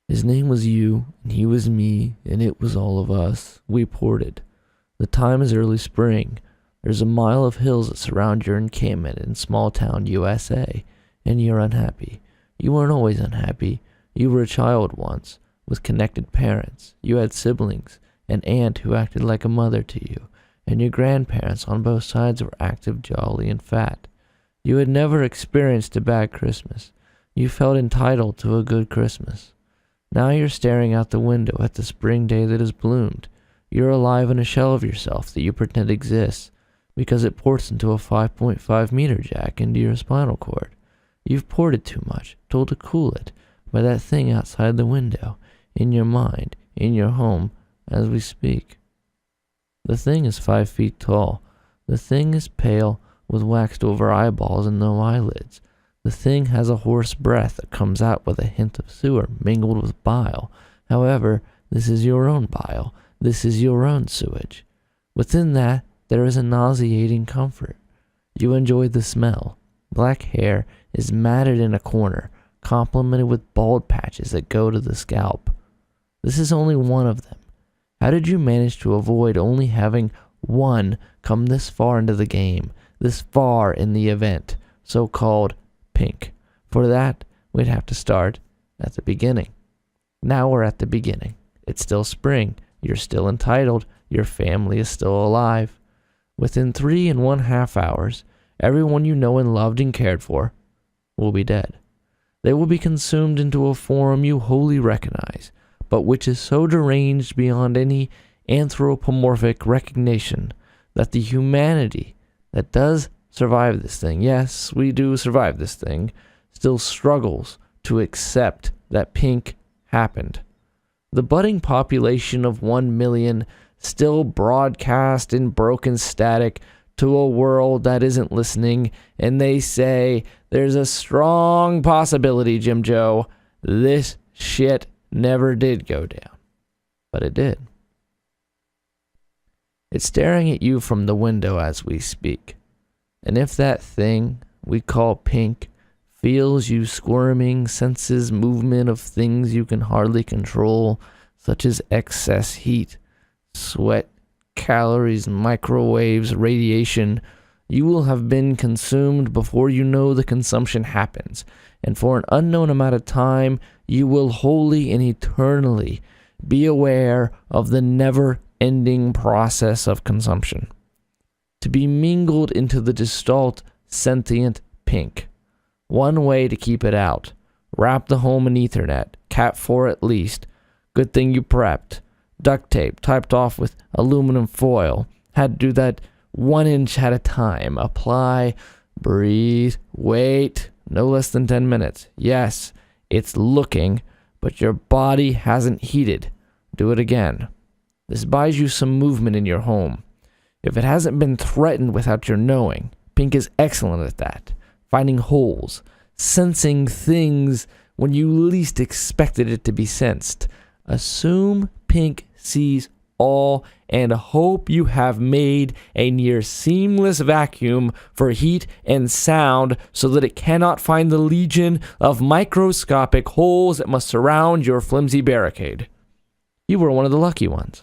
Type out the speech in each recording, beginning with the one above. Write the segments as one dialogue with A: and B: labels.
A: His name was you, and he was me, and it was all of us. We ported. The time is early spring. There's a mile of hills that surround your encampment in small town USA, and you're unhappy. You weren't always unhappy. You were a child once, with connected parents. You had siblings, an aunt who acted like a mother to you, and your grandparents on both sides were active, jolly, and fat. You had never experienced a bad Christmas. You felt entitled to a good Christmas. Now you're staring out the window at the spring day that has bloomed. You're alive in a shell of yourself that you pretend exists, because it ports into a 5.5 meter jack into your spinal cord. You've ported too much, told to cool it, by that thing outside the window, in your mind, in your home, as we speak. The thing is 5 feet tall. The thing is pale, with waxed over eyeballs and no eyelids. The thing has a hoarse breath that comes out with a hint of sewer mingled with bile. However, this is your own bile. This is your own sewage. Within that, there is a nauseating comfort. You enjoy the smell. Black hair is matted in a corner, complemented with bald patches that go to the scalp. This is only one of them. How did you manage to avoid only having one come this far into the game, this far in the event, so-called pink? For that, we'd have to start at the beginning. Now we're at the beginning. It's still spring. You're still entitled. Your family is still alive. Within 3.5 hours, everyone you know and loved and cared for will be dead. They will be consumed into a form you wholly recognize, but which is so deranged beyond any anthropomorphic recognition that the humanity that does survive this thing, yes, we do survive this thing, still struggles to accept that pink happened. The budding population of 1 million still broadcast in broken static to a world that isn't listening, and they say, there's a strong possibility, Jim Joe, this shit never did go down. But it did. It's staring at you from the window as we speak. And if that thing we call pink feels you squirming, senses movement of things you can hardly control, such as excess heat, sweat, calories, microwaves, radiation, you will have been consumed before you know the consumption happens, and for an unknown amount of time, you will wholly and eternally be aware of the never-ending process of consumption. To be mingled into the gestalt sentient pink. One way to keep it out. Wrap the home in Ethernet, Cat 4 at least. Good thing you prepped. Duct tape, typed off with aluminum foil. Had to do that 1 inch at a time. Apply, breathe, wait. No less than 10 minutes. Yes, it's looking, but your body hasn't heated. Do it again. This buys you some movement in your home. If it hasn't been threatened without your knowing, pink is excellent at that. Finding holes, sensing things when you least expected it to be sensed. Assume pink sees all and hope you have made a near seamless vacuum for heat and sound so that it cannot find the legion of microscopic holes that must surround your flimsy barricade. You were one of the lucky ones.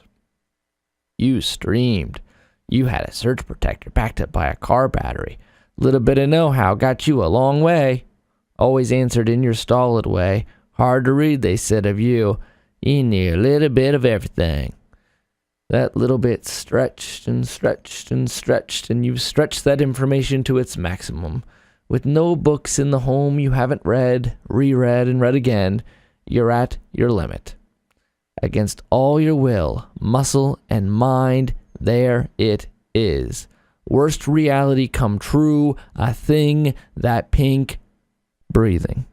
A: You streamed. You had a surge protector backed up by a car battery. Little bit of know-how got you a long way. Always answered in your stolid way. Hard to read, they said of you. You knew a little bit of everything. That little bit stretched and stretched and stretched, and you've stretched that information to its maximum. With no books in the home you haven't read, reread, and read again, you're at your limit. Against all your will, muscle, and mind, there it is. Worst reality come true, a thing, that pink, breathing.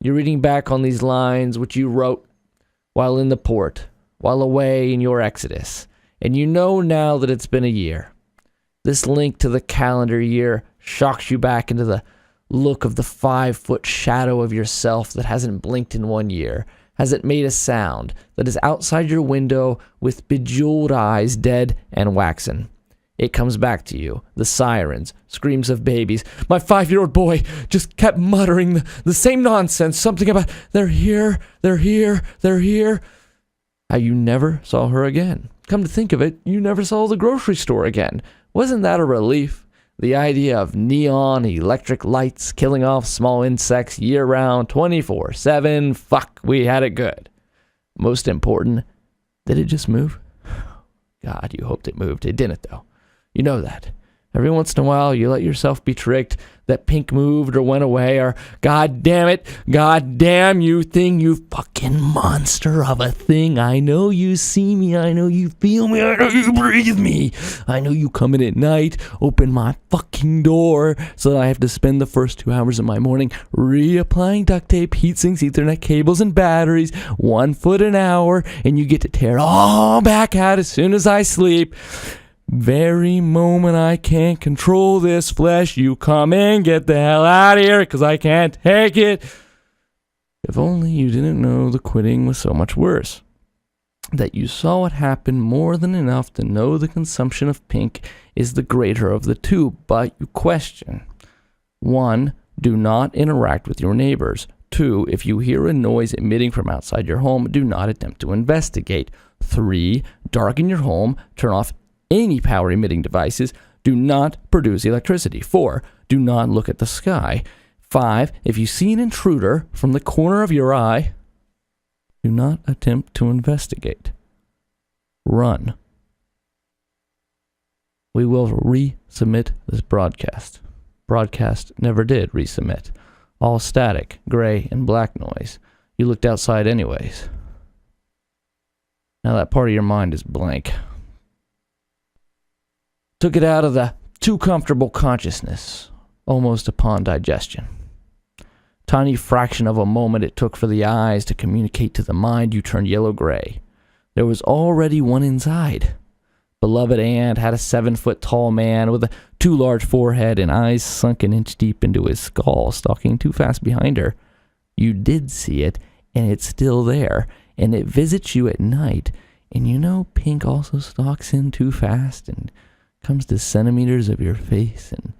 A: You're reading back on these lines which you wrote while in the port, while away in your exodus, and you know now that it's been a year. This link to the calendar year shocks you back into the look of the 5-foot shadow of yourself that hasn't blinked in 1 year. Hasn't made a sound, that is outside your window with bejeweled eyes dead and waxen. It comes back to you. The sirens, screams of babies. My 5-year-old boy just kept muttering the same nonsense. Something about, they're here, they're here, they're here. How you never saw her again. Come to think of it, you never saw the grocery store again. Wasn't that a relief? The idea of neon electric lights killing off small insects year-round, 24/7. Fuck, we had it good. Most important, did it just move? God, you hoped it moved. It didn't, though. You know that. Every once in a while, you let yourself be tricked that Pink moved or went away, or God damn it, God damn you thing, you fucking monster of a thing. I know you see me, I know you feel me, I know you breathe me. I know you come in at night, open my fucking door, so that I have to spend the first 2 hours of my morning reapplying duct tape, heat sinks, Ethernet cables, and batteries, 1 foot an hour, and you get to tear it all back out as soon as I sleep. Very moment I can't control this flesh, you come in, get the hell out of here, 'cause I can't take it. If only you didn't know the quitting was so much worse. That you saw it happen more than enough to know the consumption of Pink is the greater of the two, but you question. 1. Do not interact with your neighbors. 2. If you hear a noise emitting from outside your home, do not attempt to investigate. 3. Darken your home, turn off any power-emitting devices. Do not produce electricity. 4. Do not look at the sky. 5. If you see an intruder from the corner of your eye, do not attempt to investigate. Run. We will resubmit this broadcast. Broadcast never did resubmit. All static, gray, and black noise. You looked outside anyways. Now that part of your mind is blank. Took it out of the too comfortable consciousness, almost upon digestion. Tiny fraction of a moment it took for the eyes to communicate to the mind, you turned yellow-gray. There was already one inside. Beloved aunt had a 7-foot-tall man with a too large forehead and eyes sunk an inch deep into his skull, stalking too fast behind her. You did see it, and it's still there, and it visits you at night, and you know Pink also stalks in too fast and comes to centimeters of your face and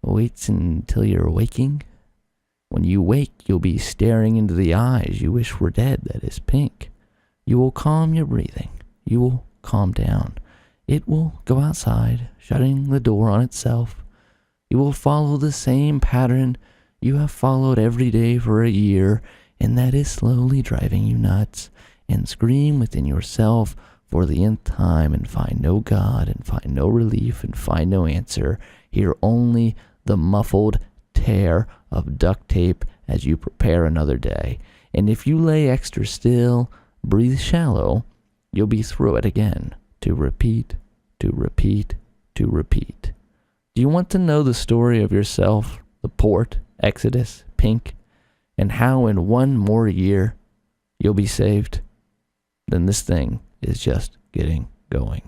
A: waits until you're waking. When you wake, you'll be staring into the eyes you wish were dead, that is Pink. You will calm your breathing. You will calm down. It will go outside, shutting the door on itself. You will follow the same pattern you have followed every day for a year, and that is slowly driving you nuts, and scream within yourself for the nth time and find no God and find no relief and find no answer. Hear only the muffled tear of duct tape as you prepare another day. And if you lay extra still, breathe shallow, you'll be through it again, to repeat, to repeat, to repeat. Do you want to know the story of yourself, the port, Exodus, Pink, and how in 1 more year you'll be saved? Then this thing is just getting going.